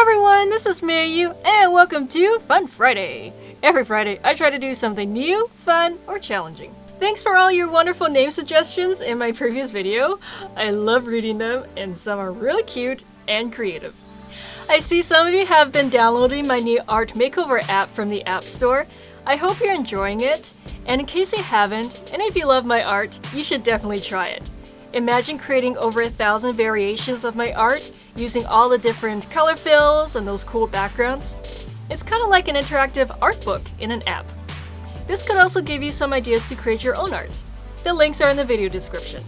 everyone, this is Mei Yu, and welcome to Fun Friday! Every Friday, I try to do something new, fun, or challenging. Thanks for all your wonderful name suggestions in my previous video. I love reading them, and some are really cute and creative. I see some of you have been downloading my new art makeover app from the App Store. I hope you're enjoying it, and in case you haven't, and if you love my art, you should definitely try it. Imagine creating over 1,000 variations of my art using all the different color fills and those cool backgrounds. It's kind of like an interactive art book in an app. This could also give you some ideas to create your own art. The links are in the video description.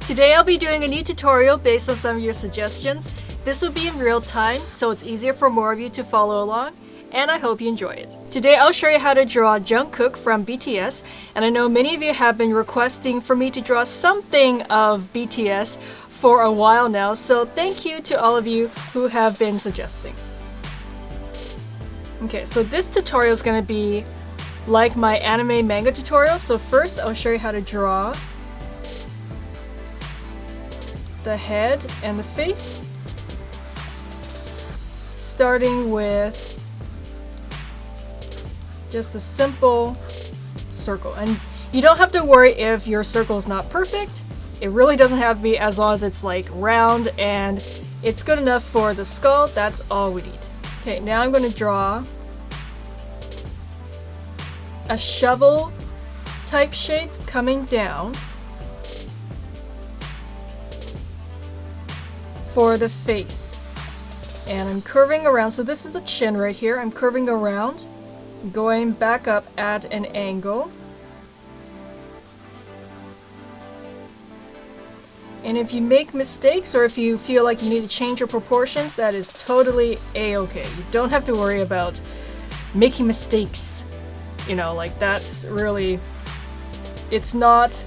Today I'll be doing a new tutorial based on some of your suggestions. This will be in real time, so it's easier for more of you to follow along, and I hope you enjoy it. Today I'll show you how to draw Jungkook from BTS, and I know many of you have been requesting for me to draw something of BTS for a while now, so thank you to all of you who have been suggesting. Okay, so this tutorial is going to be like my anime manga tutorial. So first I'll show you how to draw the head and the face, starting with just a simple circle. And you don't have to worry if your circle is not perfect. It really doesn't have to be, as long as it's like round and it's good enough for the skull. That's all we need. Okay, now I'm going to draw a shovel type shape coming down for the face. And I'm curving around, so this is the chin right here. I'm curving around, going back up at an angle. And if you make mistakes or if you feel like you need to change your proportions, that is totally a-okay. You don't have to worry about making mistakes. You know, like that's really, it's not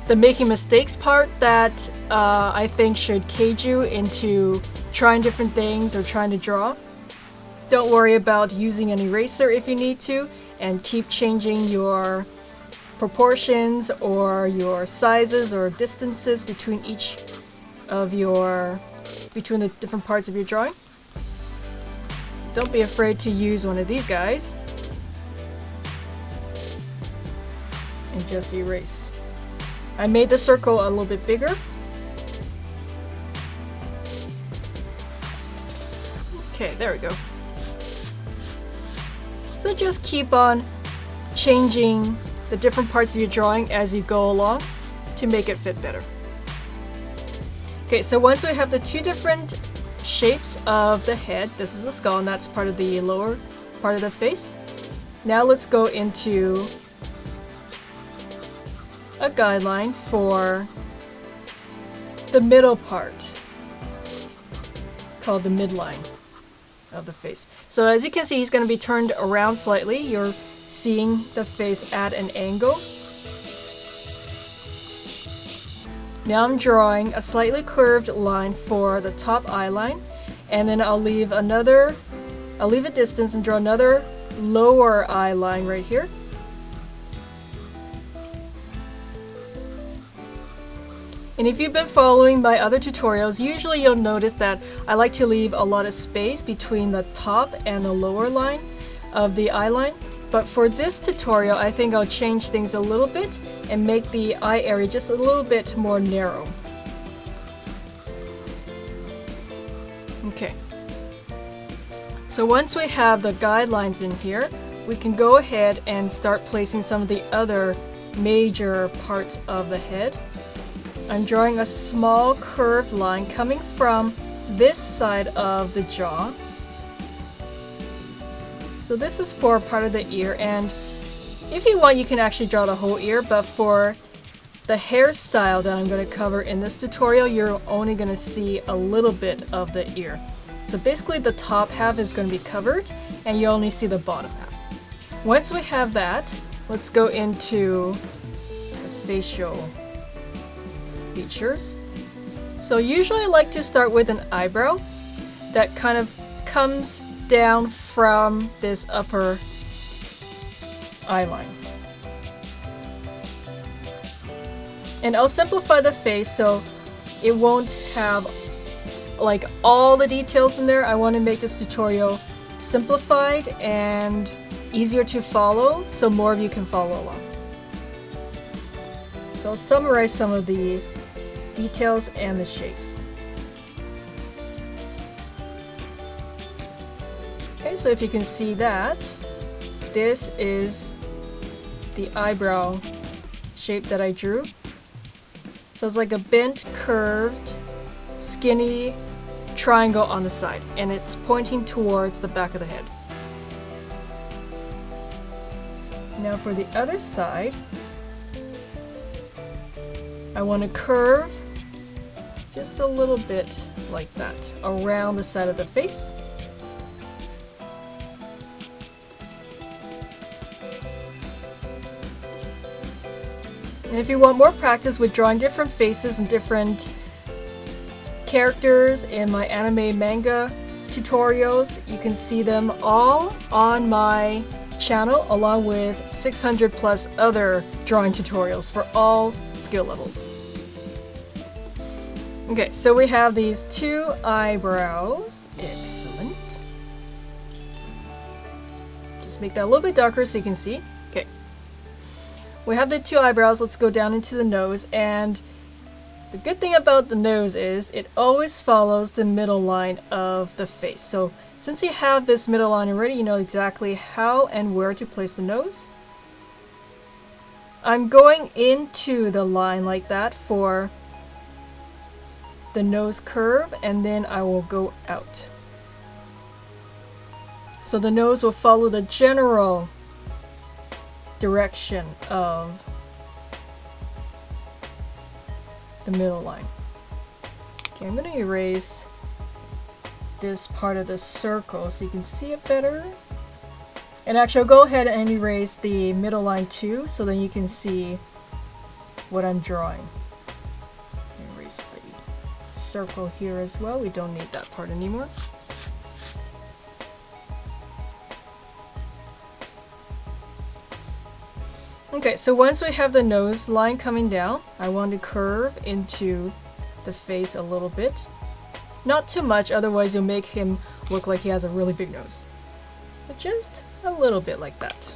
the making mistakes part that I think should cage you into trying different things or trying to draw. Don't worry about using an eraser if you need to, and keep changing your proportions or your sizes or distances between each of between the different parts of your drawing. Don't be afraid to use one of these guys and just erase. I made the circle a little bit bigger. Okay, there we go. So just keep on changing the different parts of your drawing as you go along to make it fit better. Okay, so once we have the two different shapes of the head, this is the skull and that's part of the lower part of the face. Now let's go into a guideline for the middle part, called the midline of the face. So as you can see, he's going to be turned around slightly. You're seeing the face at an angle. Now I'm drawing a slightly curved line for the top eye line, and then I'll leave a distance and draw another lower eye line right here. And if you've been following my other tutorials, usually you'll notice that I like to leave a lot of space between the top and the lower line of the eye line. But for this tutorial, I think I'll change things a little bit and make the eye area just a little bit more narrow. Okay. So once we have the guidelines in here, we can go ahead and start placing some of the other major parts of the head. I'm drawing a small curved line coming from this side of the jaw. So this is for part of the ear, and if you want you can actually draw the whole ear, but for the hairstyle that I'm going to cover in this tutorial, you're only going to see a little bit of the ear. So basically the top half is going to be covered and you only see the bottom half. Once we have that, let's go into the facial features. So usually I like to start with an eyebrow that kind of comes down from this upper eye line. And I'll simplify the face so it won't have like all the details in there. I want to make this tutorial simplified and easier to follow so more of you can follow along. So I'll summarize some of the details and the shapes. Okay, so if you can see that, this is the eyebrow shape that I drew. So it's like a bent, curved, skinny triangle on the side, and it's pointing towards the back of the head. Now for the other side, I want to curve just a little bit like that around the side of the face. And if you want more practice with drawing different faces and different characters in my anime manga tutorials, you can see them all on my channel along with 600 plus other drawing tutorials for all skill levels. Okay, so we have these two eyebrows. Excellent. Just make that a little bit darker so you can see. Okay. We have the two eyebrows. Let's go down into the nose, and the good thing about the nose is it always follows the middle line of the face. So since you have this middle line already, you know exactly how and where to place the nose. I'm going into the line like that for the nose curve, and then I will go out. So the nose will follow the general direction of the middle line. Okay, I'm going to erase this part of the circle so you can see it better. And actually I'll go ahead and erase the middle line too, so then you can see what I'm drawing. Erase the circle here as well. We don't need that part anymore. Okay, so once we have the nose line coming down, I want to curve into the face a little bit. Not too much, otherwise you'll make him look like he has a really big nose. But just a little bit like that.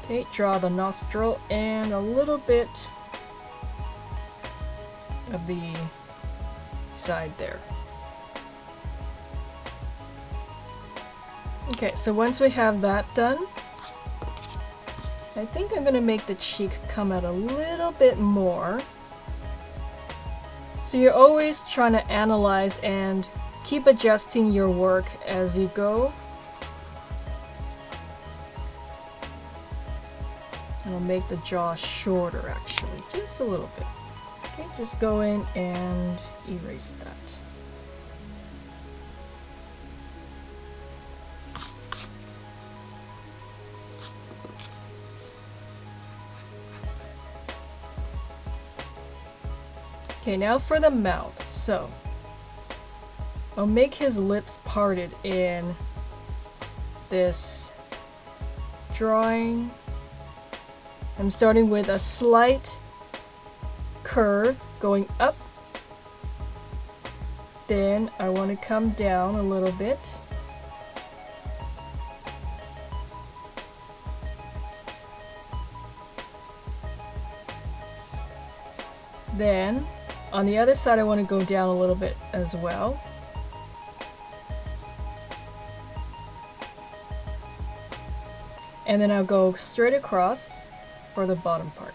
Okay, draw the nostril and a little bit of the side there. Okay, so once we have that done, I think I'm going to make the cheek come out a little bit more. So you're always trying to analyze and keep adjusting your work as you go. And I'll make the jaw shorter actually, just a little bit. Okay, just go in and erase that. Okay, now for the mouth. So, I'll make his lips parted in this drawing. I'm starting with a slight curve going up. Then I want to come down a little bit. Then on the other side I want to go down a little bit as well. And then I'll go straight across for the bottom part.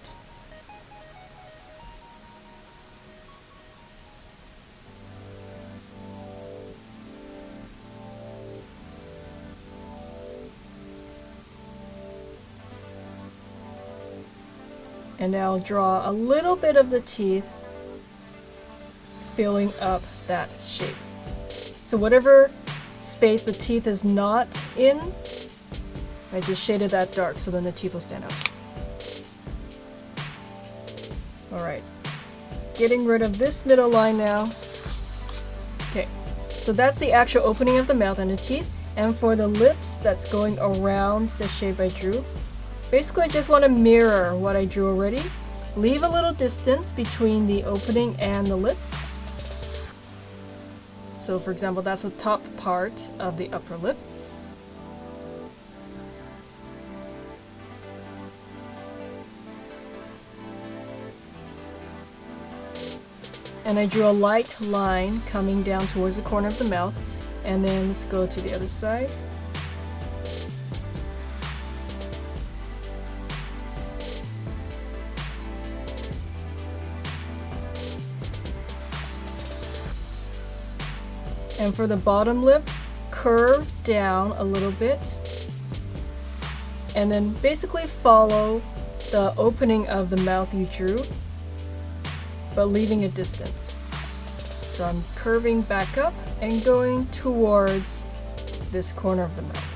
And now I'll draw a little bit of the teeth, filling up that shape. So whatever space the teeth is not in, I just shaded that dark so then the teeth will stand out. Alright, getting rid of this middle line now. Okay, so that's the actual opening of the mouth and the teeth. And for the lips that's going around the shape I drew, basically I just want to mirror what I drew already. Leave a little distance between the opening and the lip. So for example, that's the top part of the upper lip. And I drew a light line coming down towards the corner of the mouth. And then let's go to the other side. And for the bottom lip, curve down a little bit. And then basically follow the opening of the mouth you drew, but leaving a distance. So I'm curving back up and going towards this corner of the mouth.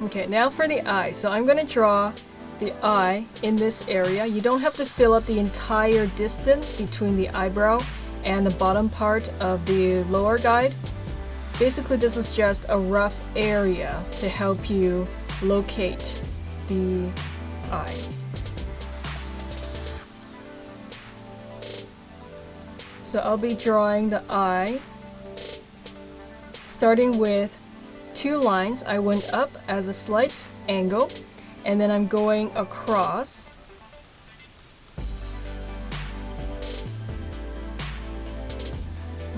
Okay, now for the eye. So I'm going to draw the eye in this area. You don't have to fill up the entire distance between the eyebrow and the bottom part of the lower guide. Basically, this is just a rough area to help you locate the eye. So I'll be drawing the eye starting with 2 lines. I went up as a slight angle, and then I'm going across.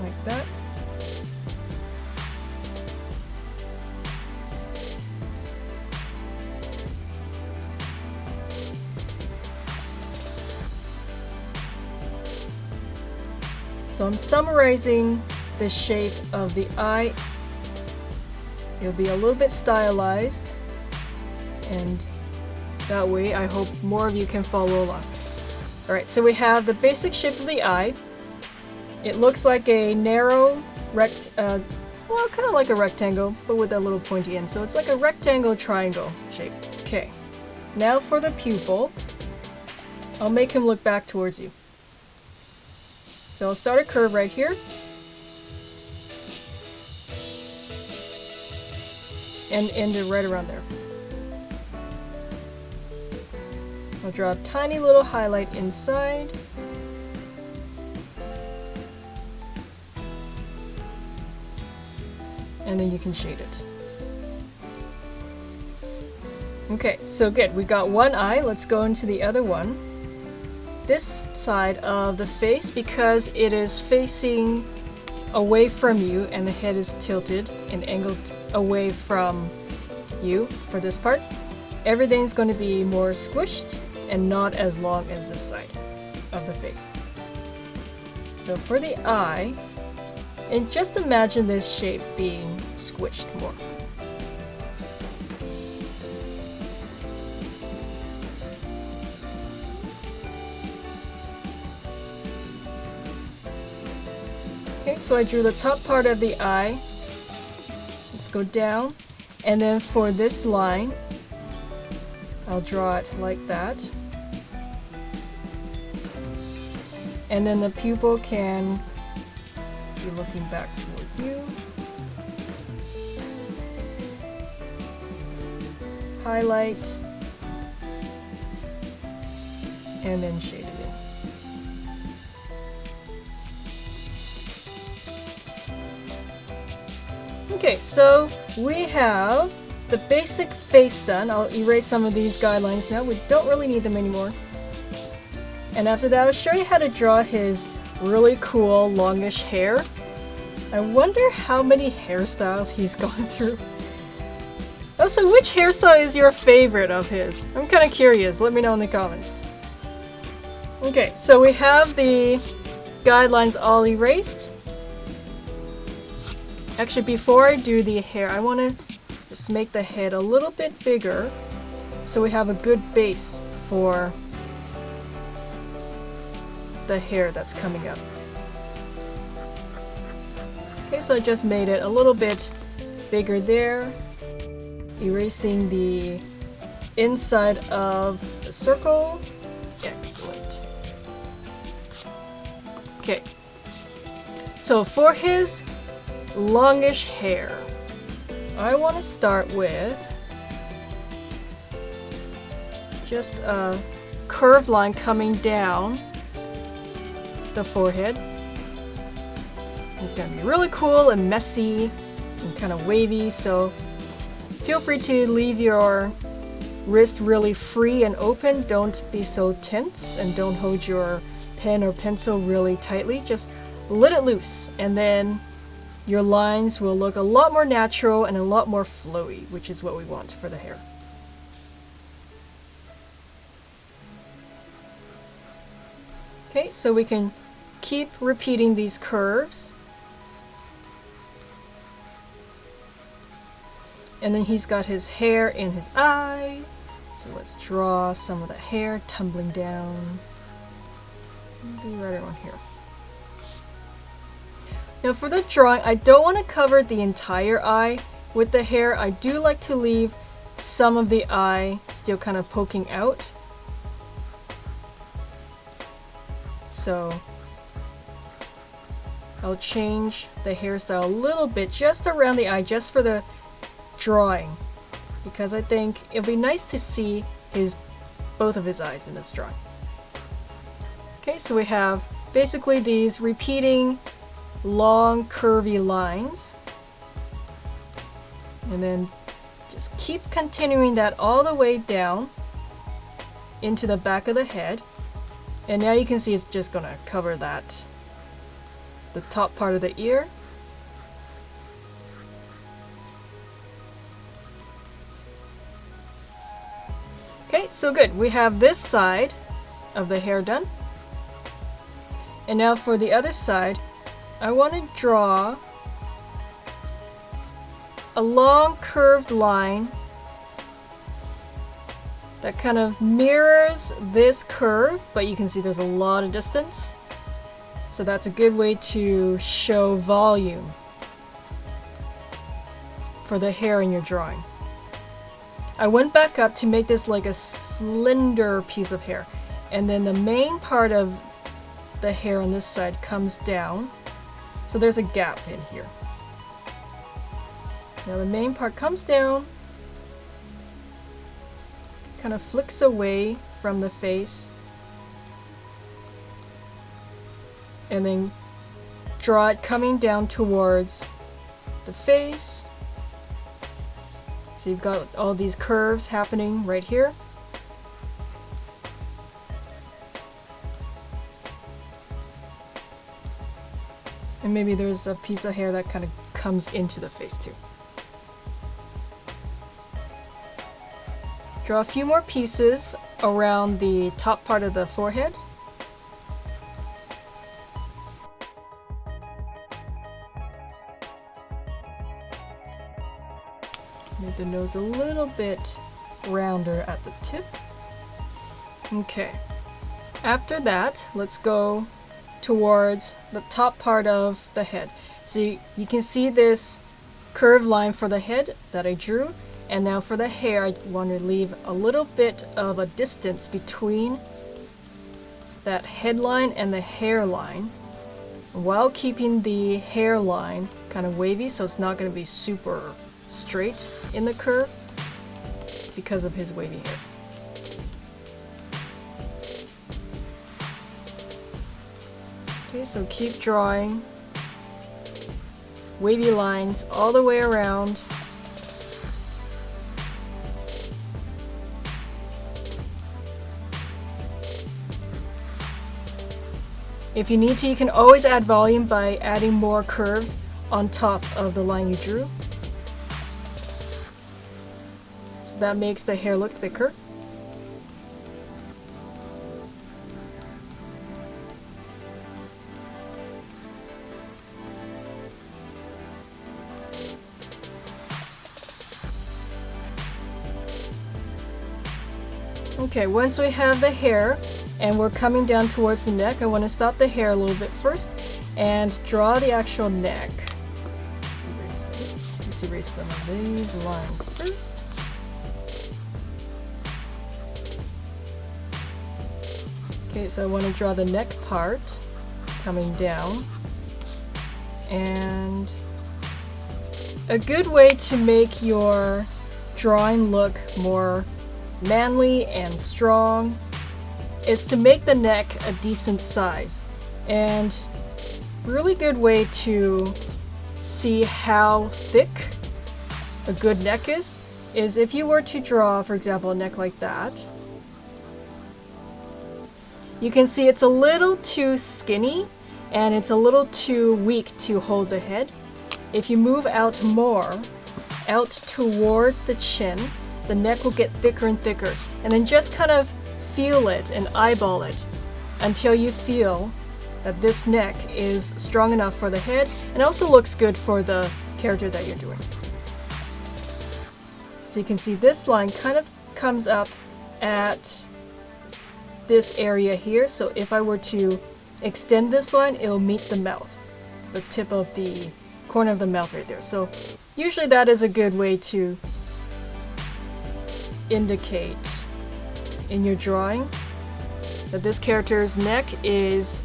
Like that. So I'm summarizing the shape of the eye. It'll be a little bit stylized, and that way I hope more of you can follow along. Alright, so we have the basic shape of the eye. It looks like a narrow well, kind of like a rectangle, but with a little pointy end. So it's like a rectangle triangle shape. Okay, now for the pupil, I'll make him look back towards you. So I'll start a curve right here. And end it right around there. I'll draw a tiny little highlight inside. And then you can shade it. Okay, so good. We got one eye. Let's go into the other one. This side of the face, because it is facing away from you and the head is tilted and angled away from you for this part, everything's going to be more squished and not as long as this side of the face. So for the eye, and just imagine this shape being squished more. Okay, so I drew the top part of the eye. Let's go down, and then for this line, I'll draw it like that. And then the pupil can be looking back towards you. Highlight, and then shade it in. Okay, so we have the basic face done. I'll erase some of these guidelines now. We don't really need them anymore. And after that, I'll show you how to draw his really cool longish hair. I wonder how many hairstyles he's gone through. Oh, so which hairstyle is your favorite of his? I'm kind of curious. Let me know in the comments. Okay, so we have the guidelines all erased. Actually, before I do the hair, I want to just make the head a little bit bigger so we have a good base for the hair that's coming up. Okay, so I just made it a little bit bigger there, erasing the inside of the circle. Excellent. Okay, so for his longish hair, I want to start with just a curved line coming down the forehead. It's going to be really cool and messy and kind of wavy, so feel free to leave your wrist really free and open. Don't be so tense, and don't hold your pen or pencil really tightly. Just let it loose, and then your lines will look a lot more natural and a lot more flowy, which is what we want for the hair. Okay, so we can keep repeating these curves. And then he's got his hair in his eye. So let's draw some of the hair tumbling down. Maybe right around here. Now for the drawing, I don't want to cover the entire eye with the hair. I do like to leave some of the eye still kind of poking out. So I'll change the hairstyle a little bit just around the eye, just for the drawing, because I think it'll be nice to see both of his eyes in this drawing. Okay, so we have basically these repeating long curvy lines, and then just keep continuing that all the way down into the back of the head. And now you can see it's just gonna cover the top part of the ear. Okay, so good. We have this side of the hair done. And now for the other side, I want to draw a long curved line that kind of mirrors this curve, but you can see there's a lot of distance. So that's a good way to show volume for the hair in your drawing. I went back up to make this like a slender piece of hair, and then the main part of the hair on this side comes down, so there's a gap in here. Now the main part comes down, kind of flicks away from the face, and then draw it coming down towards the face. So you've got all these curves happening right here. And maybe there's a piece of hair that kind of comes into the face too. Draw a few more pieces around the top part of the forehead. Make the nose a little bit rounder at the tip. Okay. After that, let's go towards the top part of the head. So you can see this curved line for the head that I drew. And now for the hair, I want to leave a little bit of a distance between that headline and the hairline, while keeping the hairline kind of wavy, so it's not going to be super straight in the curve because of his wavy hair. Okay, so keep drawing wavy lines all the way around. If you need to, you can always add volume by adding more curves on top of the line you drew. So that makes the hair look thicker. Okay, once we have the hair and we're coming down towards the neck, I want to stop the hair a little bit first and draw the actual neck. let's erase some of these lines first. Okay, so I want to draw the neck part coming down. And a good way to make your drawing look more manly and strong is to make the neck a decent size. And really good way to see how thick a good neck is if you were to draw, for example, a neck like that. You can see it's a little too skinny and it's a little too weak to hold the head. If you move out more, out towards the chin, the neck will get thicker and thicker. And then just kind of feel it and eyeball it until you feel that this neck is strong enough for the head and also looks good for the character that you're doing. So you can see this line kind of comes up at this area here. So if I were to extend this line, it'll meet the mouth, the tip of the corner of the mouth right there. So usually that is a good way to indicate in your drawing that this character's neck is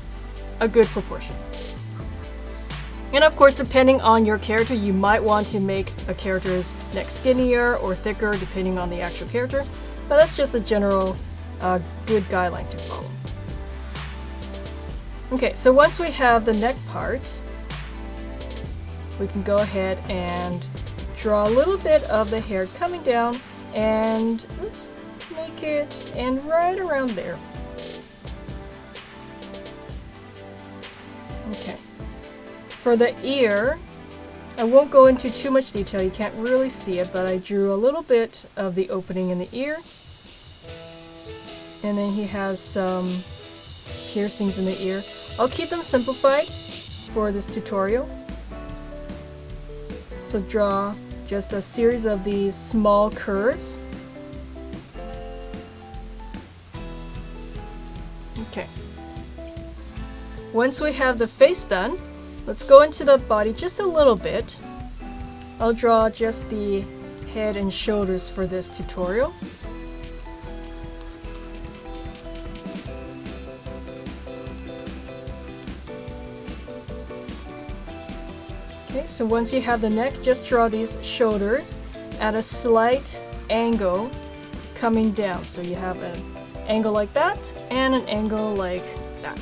a good proportion. And of course, depending on your character, you might want to make a character's neck skinnier or thicker depending on the actual character, but that's just a general good guideline to follow. Okay, so once we have the neck part, we can go ahead and draw a little bit of the hair coming down, and let's make it end right around there. Okay. For the ear, I won't go into too much detail, you can't really see it, but I drew a little bit of the opening in the ear. And then he has some piercings in the ear. I'll keep them simplified for this tutorial. So draw just a series of these small curves. Okay. Once we have the face done, let's go into the body just a little bit. I'll draw just the head and shoulders for this tutorial. Okay, so once you have the neck, just draw these shoulders at a slight angle coming down. So you have an angle like that and an angle like that.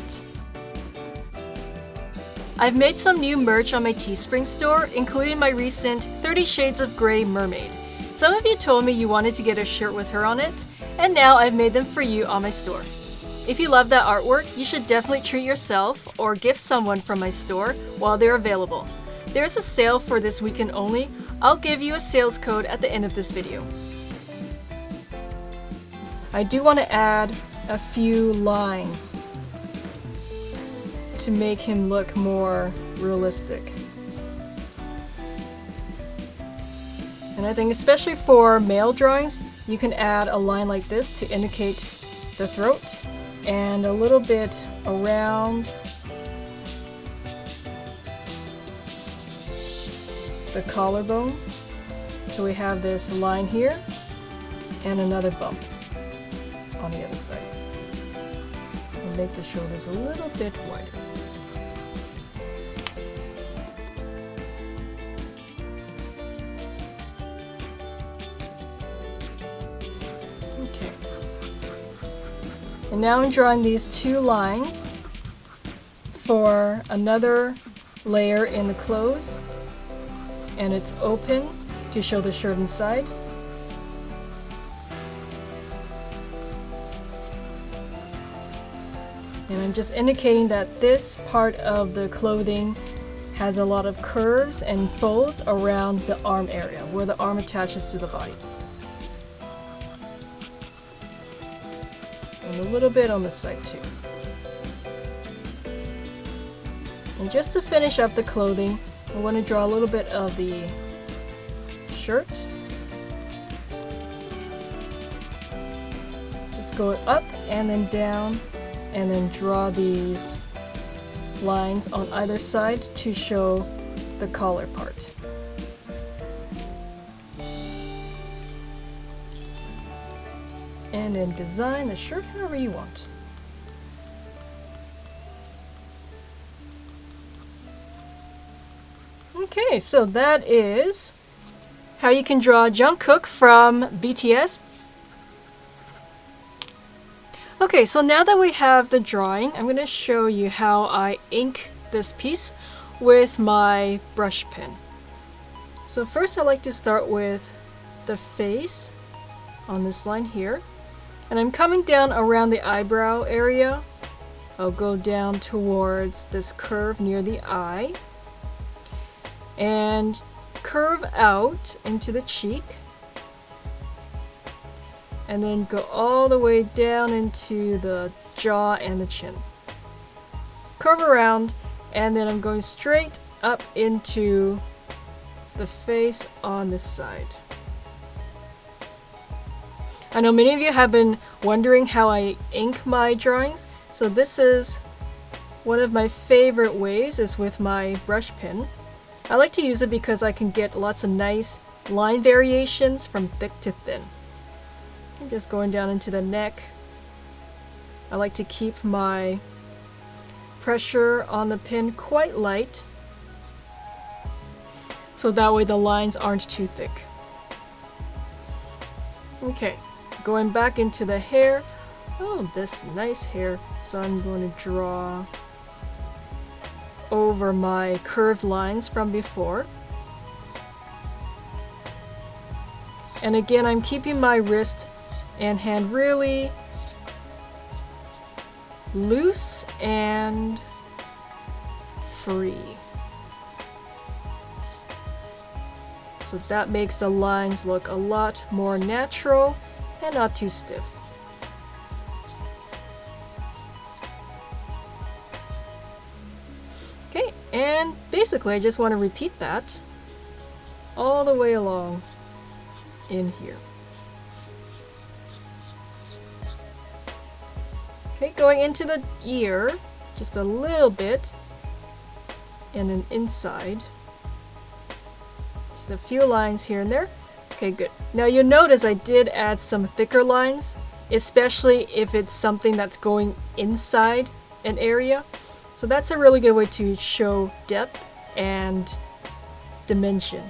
I've made some new merch on my Teespring store, including my recent 30 Shades of Grey mermaid. Some of you told me you wanted to get a shirt with her on it, and now I've made them for you on my store. If you love that artwork, you should definitely treat yourself or gift someone from my store while they're available. There's a sale for this weekend only. I'll give you a sales code at the end of this video. I do want to add a few lines to make him look more realistic. And I think especially for male drawings, you can add a line like this to indicate the throat and a little bit around the collarbone. So we have this line here and another bump on the other side. We'll make the shoulders a little bit wider. Okay. And now I'm drawing these two lines for another layer in the clothes, and it's open to show the shirt inside. And I'm just indicating that this part of the clothing has a lot of curves and folds around the arm area, where the arm attaches to the body. And a little bit on the side too. And just to finish up the clothing, I want to draw a little bit of the shirt. Just go up and then down, and then draw these lines on either side to show the collar part. And then design the shirt however you want. Okay, so that is how you can draw Jungkook from BTS. Okay, so now that we have the drawing, I'm going to show you how I ink this piece with my brush pen. So first I like to start with the face on this line here. And I'm coming down around the eyebrow area. I'll go down towards this curve near the eye. And curve out into the cheek. And then go all the way down into the jaw and the chin. Curve around, and then I'm going straight up into the face on this side. I know many of you have been wondering how I ink my drawings, so this is one of my favorite ways is with my brush pen. I like to use it because I can get lots of nice line variations from thick to thin. I'm just going down into the neck. I like to keep my pressure on the pen quite light, so that way the lines aren't too thick. Okay, going back into the hair. Oh, this nice hair. So I'm going to draw over my curved lines from before. And again, I'm keeping my wrist and hand really loose and free. So that makes the lines look a lot more natural and not too stiff. Okay, and basically I just want to repeat that all the way along in here. Okay, going into the ear, just a little bit, and then inside. Just a few lines here and there. Okay, good. Now you'll notice I did add some thicker lines, especially if it's something that's going inside an area. So that's a really good way to show depth and dimension.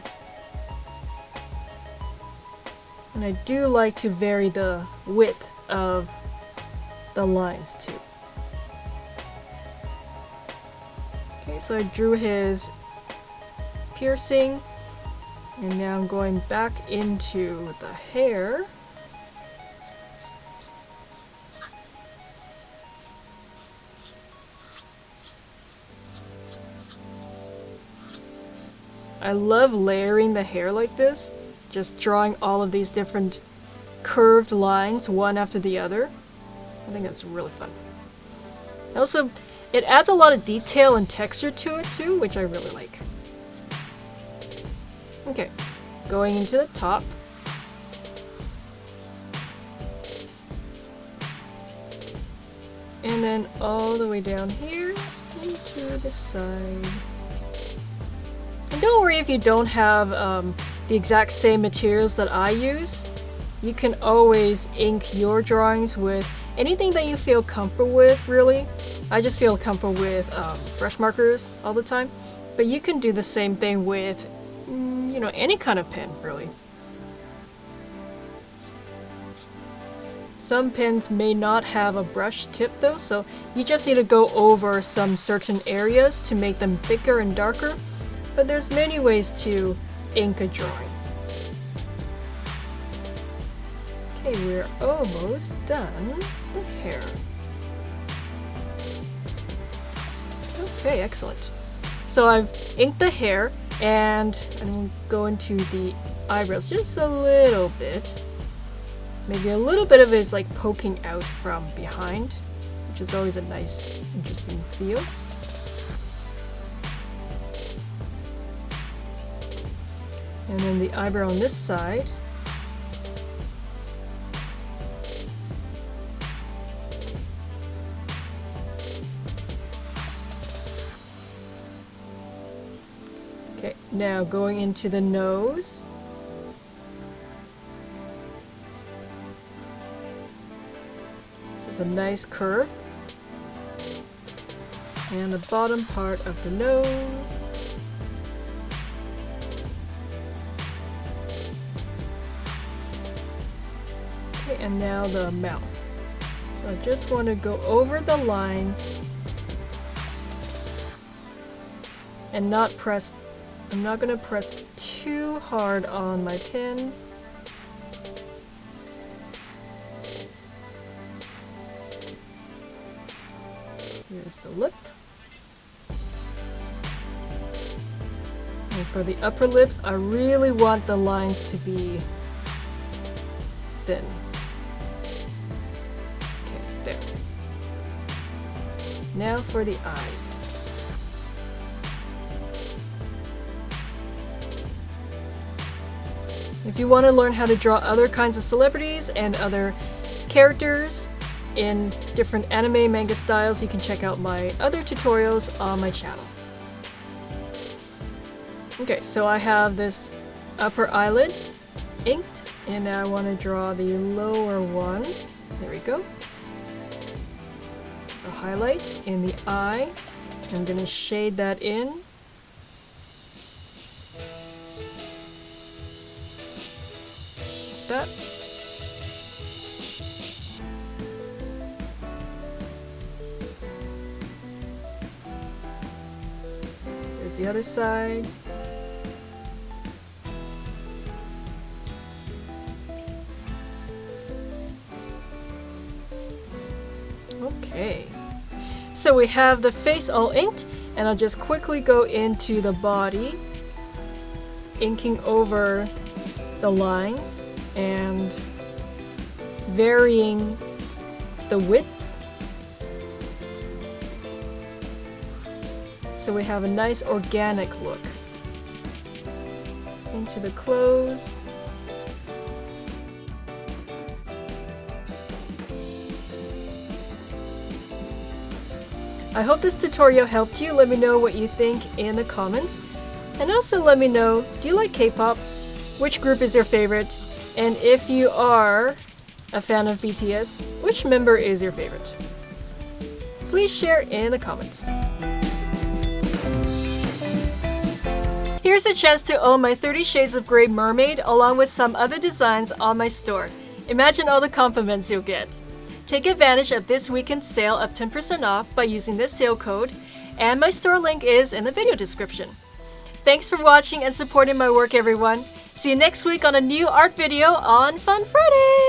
And I do like to vary the width of the lines too. Okay, so I drew his piercing, and now I'm going back into the hair. I love layering the hair like this, just drawing all of these different curved lines one after the other. I think that's really fun. Also, it adds a lot of detail and texture to it too, which I really like. Okay, going into the top. And then all the way down here into the side. And don't worry if you don't have the exact same materials that I use. You can always ink your drawings with anything that you feel comfortable with, really. I just feel comfortable with brush markers all the time. But you can do the same thing with, you know, any kind of pen, really. Some pens may not have a brush tip though, so you just need to go over some certain areas to make them thicker and darker. But there's many ways to ink a drawing. Okay, we're almost done the hair. Okay, excellent. So I've inked the hair, and I'm going to go into the eyebrows just a little bit. Maybe a little bit of it is like poking out from behind, which is always a nice, interesting feel. And then the eyebrow on this side. Okay, now going into the nose. It's a nice curve. And the bottom part of the nose. Okay, and now the mouth. So I just want to go over the lines and not press. I'm not going to press too hard on my pen. Here's the lip. And for the upper lips, I really want the lines to be thin. Okay, there. Now for the eyes. If you want to learn how to draw other kinds of celebrities and other characters in different anime manga styles, you can check out my other tutorials on my channel. Okay, so I have this upper eyelid inked, and now I want to draw the lower one. There we go. So highlight in the eye. I'm going to shade that in. Like that. There's the other side. Okay, so we have the face all inked, and I'll just quickly go into the body, inking over the lines and varying the widths. So we have a nice organic look. Into the clothes. I hope this tutorial helped you. Let me know what you think in the comments. And also let me know, do you like K-pop? Which group is your favorite? And if you are a fan of BTS, which member is your favorite? Please share in the comments. Here's a chance to own my 30 Shades of Grey mermaid along with some other designs on my store. Imagine all the compliments you'll get. Take advantage of this weekend's sale of 10% off by using this sale code, and my store link is in the video description. Thanks for watching and supporting my work, everyone. See you next week on a new art video on Fun Friday!